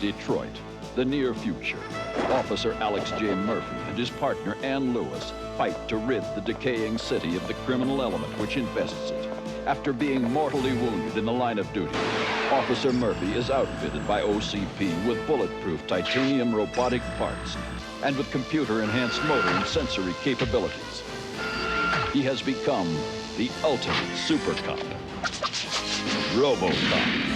Detroit, the near future. Officer Alex J. Murphy and his partner Ann Lewis fight to rid the decaying city of the criminal element which infests it. After being mortally wounded in the line of duty, Officer Murphy is outfitted by OCP with bulletproof titanium robotic parts and with computer-enhanced motor and sensory capabilities. He has become the ultimate super cop, Robocop.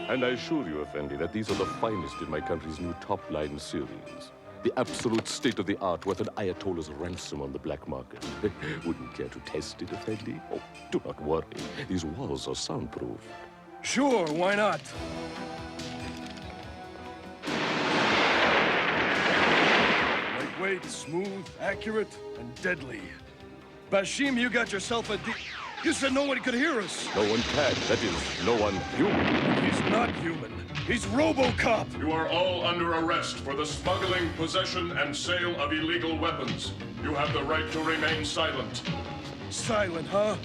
And I assure you, Effendi, that these are the finest in my country's new top-line series. The absolute state-of-the-art worth an Ayatollah's ransom on the black market. Wouldn't care to test it, Effendi? Oh, do not worry. These walls are soundproof. Sure, why not? Lightweight, smooth, accurate, and deadly. Bashim, you got yourself a You said no one could hear us. No one can. That is, no one human. He's not human. He's Robocop. You are all under arrest for the smuggling, possession, and sale of illegal weapons. You have the right to remain silent. Silent, huh?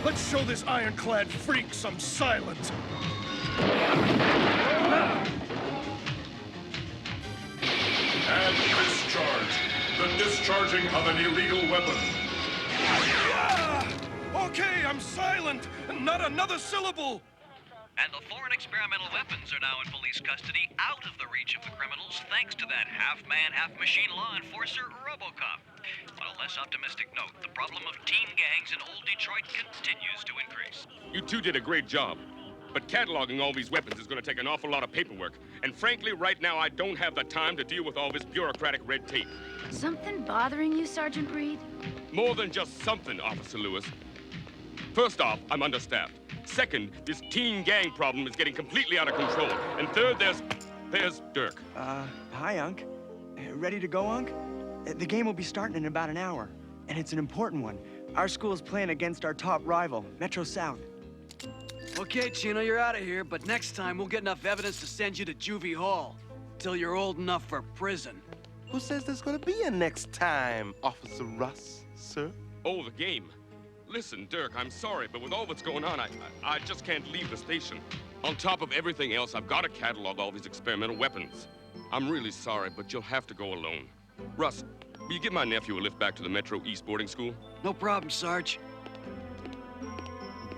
Let's show this ironclad freak some silent. And discharge. The discharging of an illegal weapon. Okay, I'm silent. Not another syllable. And the foreign experimental weapons are now in police custody, out of the reach of the criminals, thanks to that half-man, half-machine law enforcer, Robocop. On a less optimistic note, the problem of teen gangs in old Detroit continues to increase. You two did a great job. But cataloging all these weapons is going to take an awful lot of paperwork. And frankly, right now, I don't have the time to deal with all this bureaucratic red tape. Something bothering you, Sergeant Reed? More than just something, Officer Lewis. First off, I'm understaffed. Second, this teen gang problem is getting completely out of control. And third, there's Dirk. Hi, Unc. Ready to go, Unc? The game will be starting in about an hour, and it's an important one. Our school's playing against our top rival, Metro South. Okay, Chino, you're out of here, but next time we'll get enough evidence to send you to Juvie Hall. Till you're old enough for prison. Who says there's gonna be a next time, Officer Russ, sir? Oh, the game. Listen, Dirk, I'm sorry, but with all that's going on, I just can't leave the station. On top of everything else, I've got to catalog all these experimental weapons. I'm really sorry, but you'll have to go alone. Russ, will you give my nephew a lift back to the Metro East boarding school? No problem, Sarge.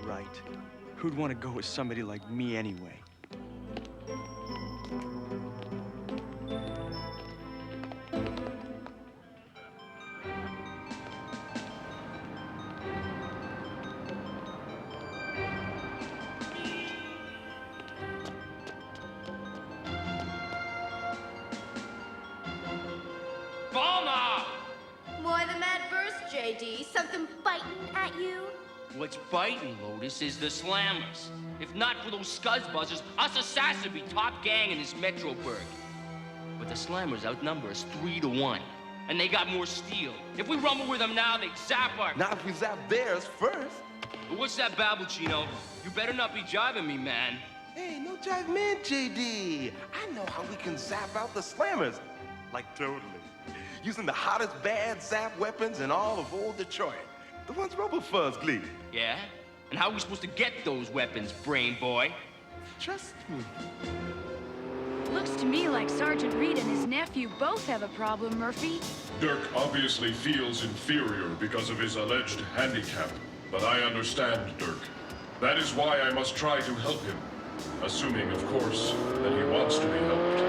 Right. Who'd want to go with somebody like me anyway? Why the mad burst, JD? Something biting at you? What's biting, Lotus, is the Slammers. If not for those scuzzbuzzers, us assassins would be top gang in this Metroburg. But the Slammers outnumber us 3-1, and they got more steel. If we rumble with them now, they'd zap our... Not if we zap theirs first. But what's that babble, Chino? You better not be jiving me, man. Hey, no jive man, JD. I know how we can zap out the Slammers. Like, totally. Using the hottest bad zap weapons in all of old Detroit. The ones RoboFuzz gleaned. Yeah? And how are we supposed to get those weapons, brain boy? Trust me. Looks to me like Sergeant Reed and his nephew both have a problem, Murphy. Dirk obviously feels inferior because of his alleged handicap. But I understand Dirk. That is why I must try to help him. Assuming, of course, that he wants to be helped.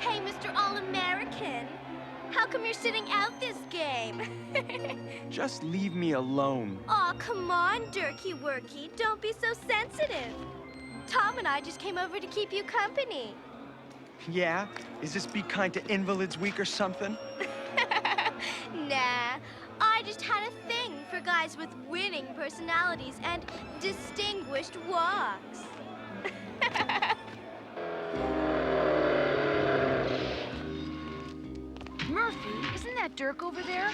Hey, Mr. All-American. How come you're sitting out this game? Just leave me alone. Aw, come on, Dirky Worky. Don't be so sensitive. Tom and I just came over to keep you company. Yeah? Is this Be Kind to Invalids Week or something? Nah, I just had a thing for guys with winning personalities and distinguished walks. Murphy, isn't that Dirk over there?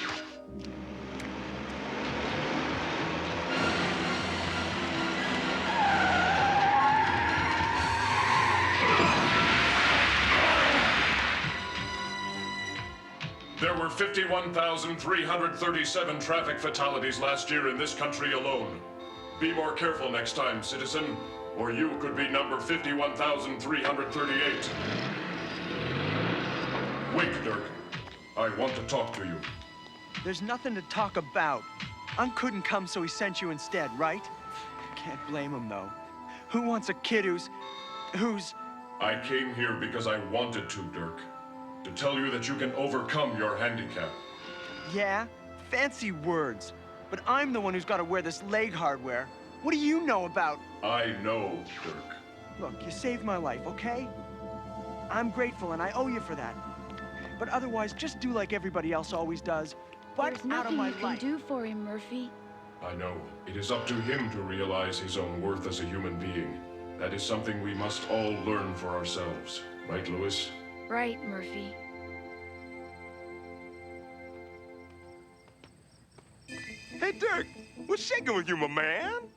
There were 51,337 traffic fatalities last year in this country alone. Be more careful next time, citizen, or you could be number 51,338. Wait, Dirk. I want to talk to you. There's nothing to talk about. Unc couldn't come, so he sent you instead, right? Can't blame him, though. Who wants a kid who's... I came here because I wanted to, Dirk. To tell you that you can overcome your handicap. Yeah? Fancy words. But I'm the one who's got to wear this leg hardware. What do you know about... I know, Dirk. Look, you saved my life, okay? I'm grateful, and I owe you for that. But otherwise, just do like everybody else always does. Butt out of my life. There's nothing you can do for him, Murphy. I know. It is up to him to realize his own worth as a human being. That is something we must all learn for ourselves. Right, Lewis? Right, Murphy. Hey, Dirk, what's shaking with you, my man?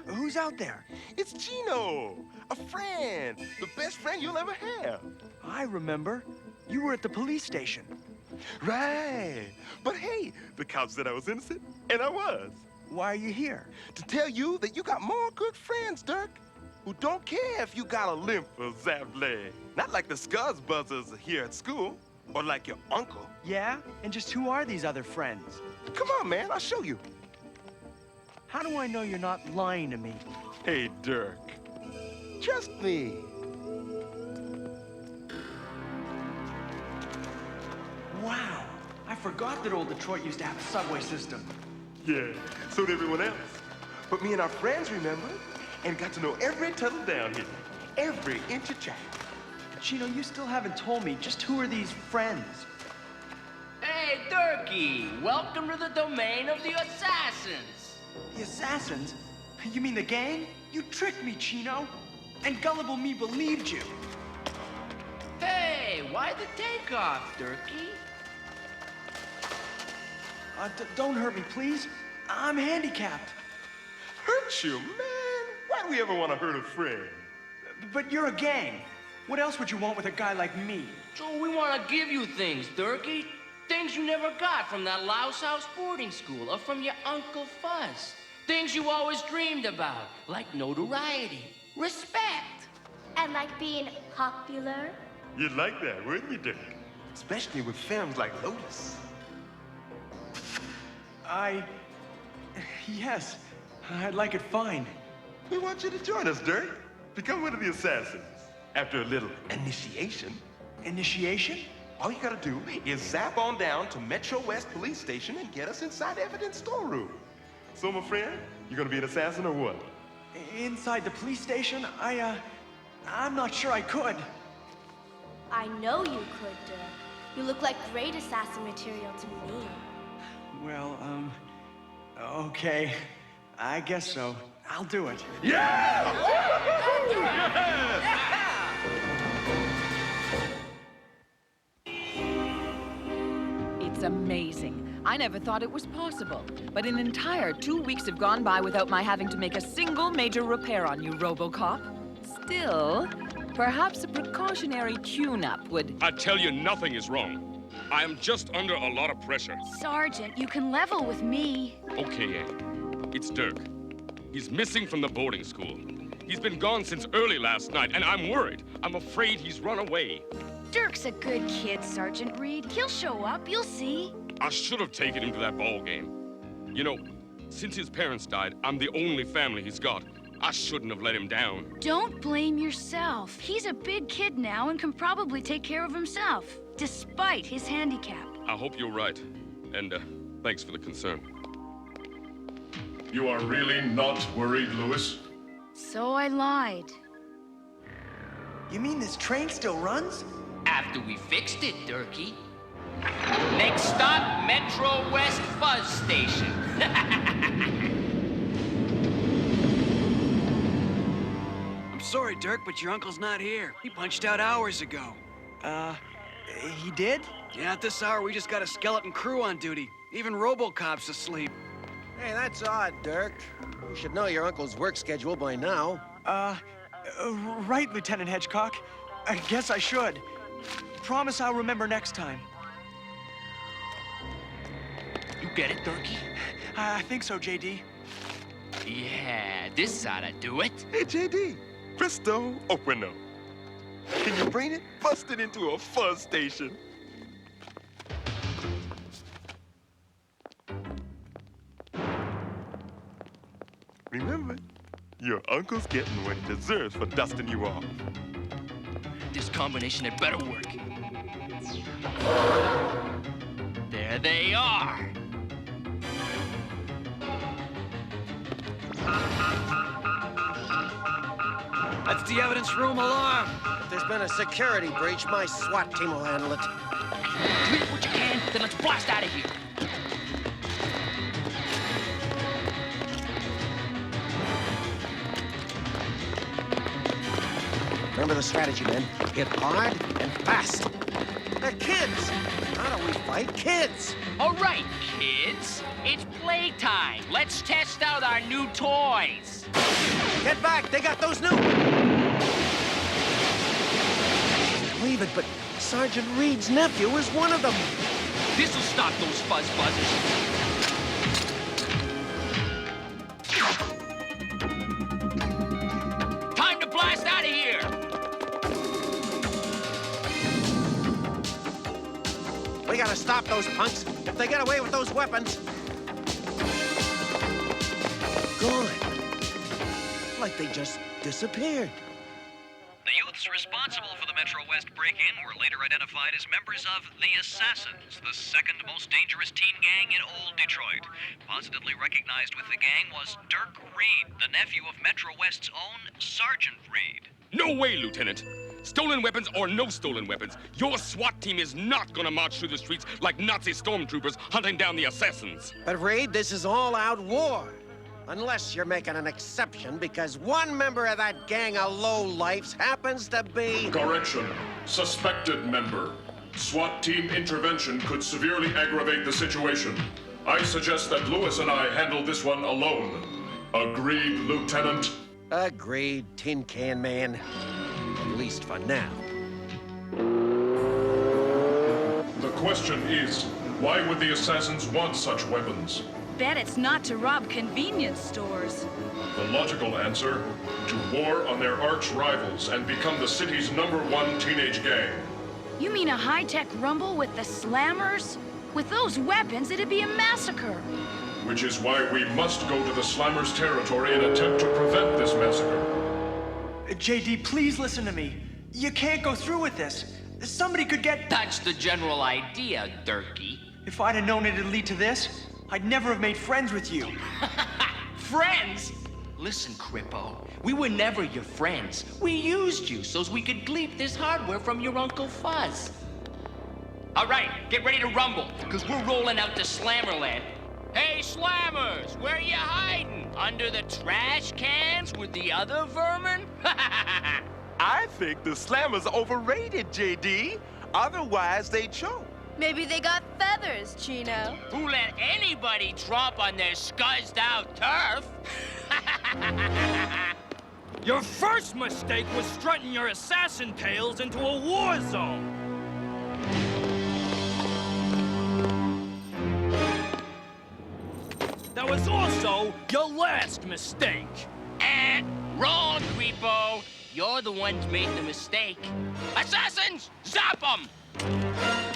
Who's out there? It's Chino, a friend, the best friend you'll ever have. I remember. You were at the police station. Right. But hey, the cops said I was innocent, and I was. Why are you here? To tell you that you got more good friends, Dirk, who don't care if you got a limp or zapped leg. Not like the Scuzz Buzzers here at school, or like your uncle. Yeah? And just who are these other friends? Come on, man, I'll show you. How do I know you're not lying to me? Hey, Dirk, trust me. Wow, I forgot that old Detroit used to have a subway system. Yeah, so did everyone else. But me and our friends remembered and got to know every tunnel down here, every inch of track. Chino, you still haven't told me just who are these friends? Hey, Durkee! Welcome to the domain of the assassins! The assassins? You mean the gang? You tricked me, Chino. And gullible me believed you. Hey, why the takeoff, Durkee? Don't hurt me, please. I'm handicapped. Hurt you, man? Why do we ever want to hurt a friend? But you're a gang. What else would you want with a guy like me? So we want to give you things, Durkee. Things you never got from that Louse House boarding school or from your Uncle Fuzz. Things you always dreamed about, like notoriety, respect. And like being popular. You'd like that, wouldn't you, Dirk? Especially with films like Lotus. Yes, I'd like it fine. We want you to join us, Dirk. Become one of the assassins. After a little initiation. Initiation? All you gotta do is zap on down to Metro West Police Station and get us inside the evidence storeroom. So, my friend, you gonna be an assassin or what? Inside the police station? I'm not sure I could. I know you could, Dirk. You look like great assassin material to me. Well, okay. I guess so. I'll do it. Yeah! It's amazing. I never thought it was possible. But an entire 2 weeks have gone by without my having to make a single major repair on you, Robocop. Still, perhaps a precautionary tune-up would... I tell you, nothing is wrong. I am just under a lot of pressure. Sergeant, you can level with me. Okay, Ann. It's Dirk. He's missing from the boarding school. He's been gone since early last night, and I'm worried. I'm afraid he's run away. Dirk's a good kid, Sergeant Reed. He'll show up, you'll see. I should have taken him to that ball game. You know, since his parents died, I'm the only family he's got. I shouldn't have let him down. Don't blame yourself. He's a big kid now and can probably take care of himself, despite his handicap. I hope you're right. And, thanks for the concern. You are really not worried, Lewis? So I lied. You mean this train still runs? After we fixed it, Durkee. Next stop, Metro West Fuzz Station. I'm sorry, Dirk, but your uncle's not here. He punched out hours ago. He did? Yeah, at this hour, we just got a skeleton crew on duty. Even Robocop's asleep. Hey, that's odd, Dirk. You should know your uncle's work schedule by now. Right, Lieutenant Hedgecock. I guess I should. Promise I'll remember next time. get it, Durkee? I think so, JD. Yeah, this oughta do it. Hey, JD. Presto, open up. Can you bring it? Bust it into a fuzz station. Remember, your uncle's getting what he deserves for dusting you off. This combination had better work. There they are. That's the evidence room alarm. If there's been a security breach, my SWAT team will handle it. Clear what you can, then let's blast out of here. Remember the strategy, men. Hit hard and fast. They're kids. How do we fight kids? All right, kids. It's playtime. Let's test out our new toys. Get back. They got those new... Believe it, but Sergeant Reed's nephew is one of them. This'll stop those fuzz buzzers. Time to blast out of here! We gotta stop those punks if they get away with those weapons. Gone. Like they just disappeared. The youths responsible for the Metro West break-in were later identified as members of the Assassins, the second most dangerous teen gang in old Detroit. Positively recognized with the gang was Dirk Reed, the nephew of Metro West's own Sergeant Reed. No way, Lieutenant. Stolen weapons or no stolen weapons, your SWAT team is not gonna march through the streets like Nazi stormtroopers hunting down the assassins. But Reed, this is all-out war. Unless you're making an exception because one member of that gang of lowlifes happens to be... Correction. Suspected member. SWAT team intervention could severely aggravate the situation. I suggest that Lewis and I handle this one alone. Agreed, Lieutenant? Agreed, Tin Can Man. At least for now. The question is, why would the assassins want such weapons? Bet it's not to rob convenience stores. The logical answer, to war on their arch rivals and become the city's #1 teenage gang. You mean a high-tech rumble with the Slammers? With those weapons, it'd be a massacre. Which is why we must go to the Slammers' territory and attempt to prevent this massacre. JD, please listen to me. You can't go through with this. Somebody could get... That's the general idea, Durkee. If I'd have known it'd lead to this, I'd never have made friends with you. Friends? Listen, Crippo, we were never your friends. We used you so we could gleep this hardware from your Uncle Fuzz. All right, get ready to rumble, because we're rolling out to Slammerland. Hey, Slammers, where you hiding? Under the trash cans with the other vermin? I think the Slammers overrated, JD. Otherwise, they'd choke. Maybe they got feathers, Chino. Who let anybody tromp on their scuzzed-out turf? Your first mistake was strutting your assassin tails into a war zone. That was also your last mistake. Wrong, Creepo. You're the ones made the mistake. Assassins, zap them!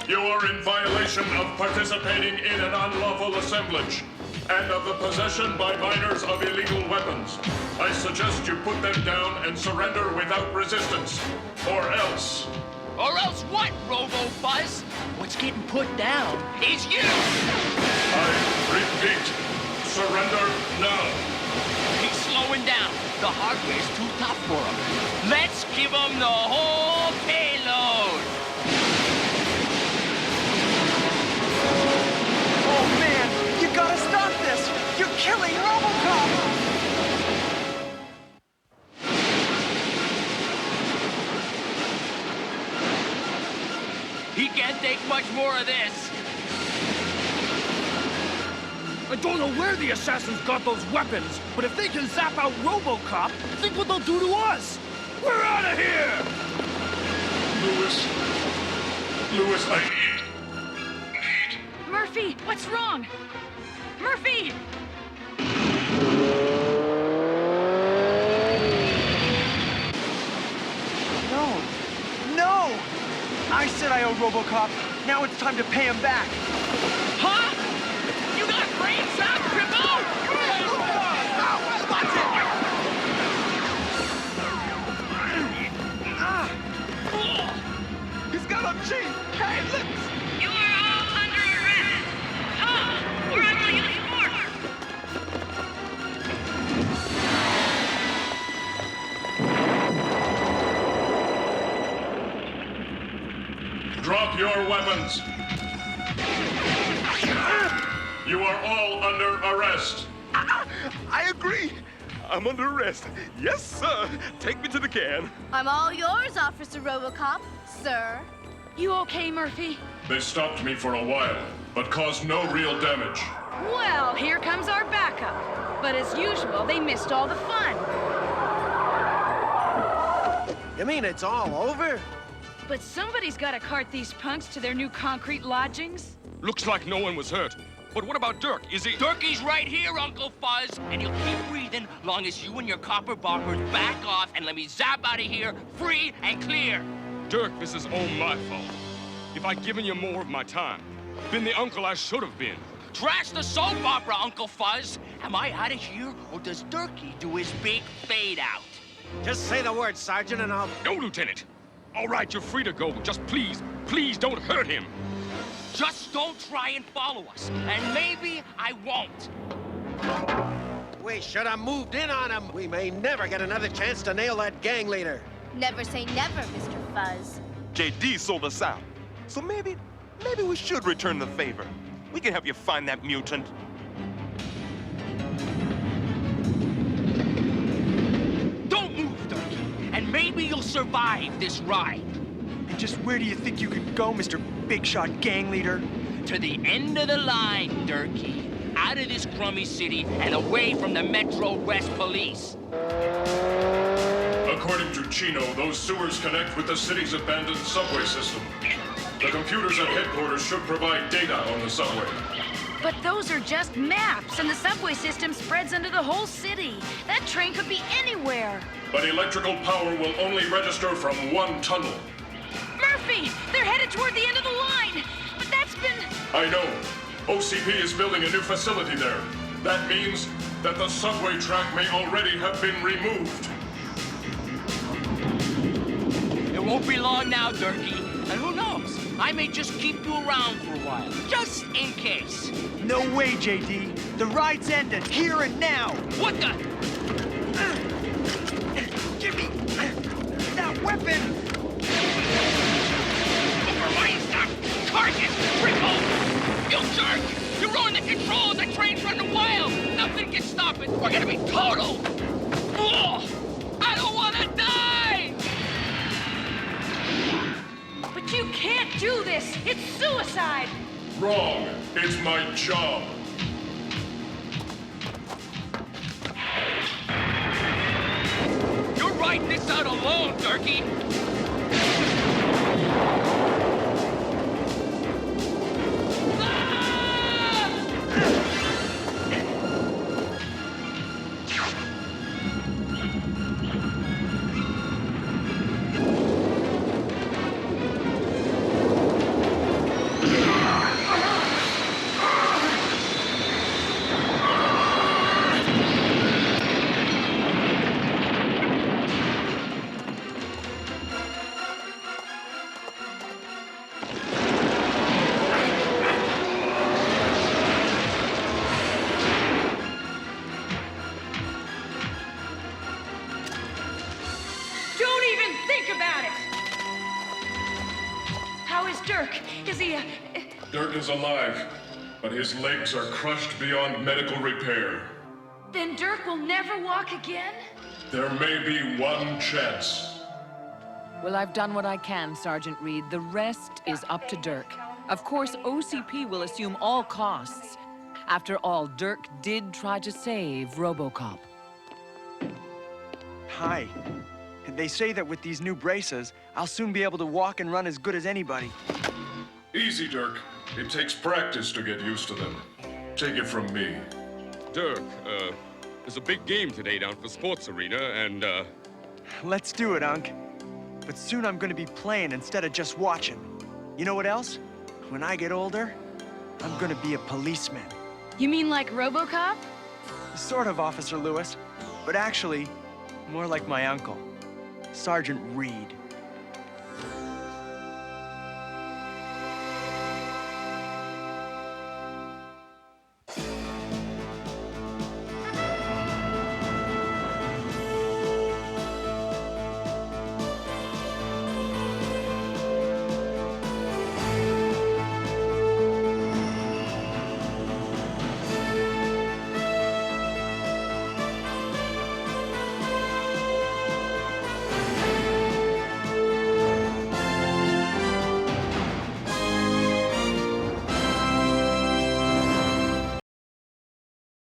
You are in violation of participating in an unlawful assemblage and of the possession by minors of illegal weapons. I suggest you put them down and surrender without resistance, or else... Or else what, Robo-Fuzz? What's getting put down is you! I repeat, surrender now. He's slowing down. The hardware's too tough for him. Let's give him the whole payload! Oh, man! You gotta stop this! You're killing Robocop! He can't take much more of this. I don't know where the assassins got those weapons, but if they can zap out Robocop, think what they'll do to us! We're out of here! Lewis, I need... Murphy, what's wrong? Murphy! No! I said I owed Robocop. Now it's time to pay him back. Huh? You got brains out, Cripple? Watch it! He's got a chain. Hey, look! You are all under arrest. Tom, or I will use force. Drop your weapons. You are all under arrest. I agree. I'm under arrest. Yes, sir. Take me to the can. I'm all yours, Officer Robocop, sir. You okay, Murphy? They stopped me for a while, but caused no real damage. Well, here comes our backup. But as usual, they missed all the fun. You mean it's all over? But somebody's got to cart these punks to their new concrete lodgings. Looks like no one was hurt. But what about Dirk? Is he... Durkey's right here, Uncle Fuzz, and you'll keep breathing long as you and your copper boppers back off and let me zap out of here free and clear. Dirk, this is all my fault. If I'd given you more of my time, been the uncle I should have been. Trash the soap opera, Uncle Fuzz. Am I out of here, or does Durkey do his big fade out? Just say the word, Sergeant, and I'll... No, Lieutenant. All right, you're free to go. Just please, please don't hurt him. Just don't try and follow us, and maybe I won't. We should have moved in on him. We may never get another chance to nail that gang leader. Never say never, Mr. Fuzz. JD sold us out. So maybe we should return the favor. We can help you find that mutant. Don't move, Durkey, and maybe you'll survive this ride. And just where do you think you could go, Mr. Big Shot Gang Leader? To the end of the line, Durkey. Out of this crummy city and away from the Metro West Police. According to Chino, those sewers connect with the city's abandoned subway system. The computers at headquarters should provide data on the subway. But those are just maps, and the subway system spreads into the whole city. That train could be anywhere. But electrical power will only register from one tunnel. Murphy! They're headed toward the end of the line! But that's been... I know. OCP is building a new facility there. That means that the subway track may already have been removed. It won't be long now, Durkey. And who knows? I may just keep you around for a while, just in case. No way, JD. The ride's ended, here and now. What the? Give me that weapon! Override stuff! Target! Cripple! You jerk! You ruined the controls! The train's running wild! Nothing can stop it! We're gonna be total! Oh, I don't wanna die! But you can't do this! It's suicide! Wrong. It's my job. You're riding this out alone, Durkey! Dirk? Is he, Dirk is alive, but his legs are crushed beyond medical repair. Then Dirk will never walk again? There may be one chance. Well, I've done what I can, Sergeant Reed. The rest is up to Dirk. Of course, OCP will assume all costs. After all, Dirk did try to save Robocop. Hi. They say that with these new braces, I'll soon be able to walk and run as good as anybody. Easy, Dirk. It takes practice to get used to them. Take it from me. Dirk, there's a big game today down at the sports arena, and, Let's do it, Unc. But soon I'm gonna be playing instead of just watching. You know what else? When I get older, I'm gonna be a policeman. You mean like Robocop? Sort of, Officer Lewis. But actually, more like my uncle, Sergeant Reed.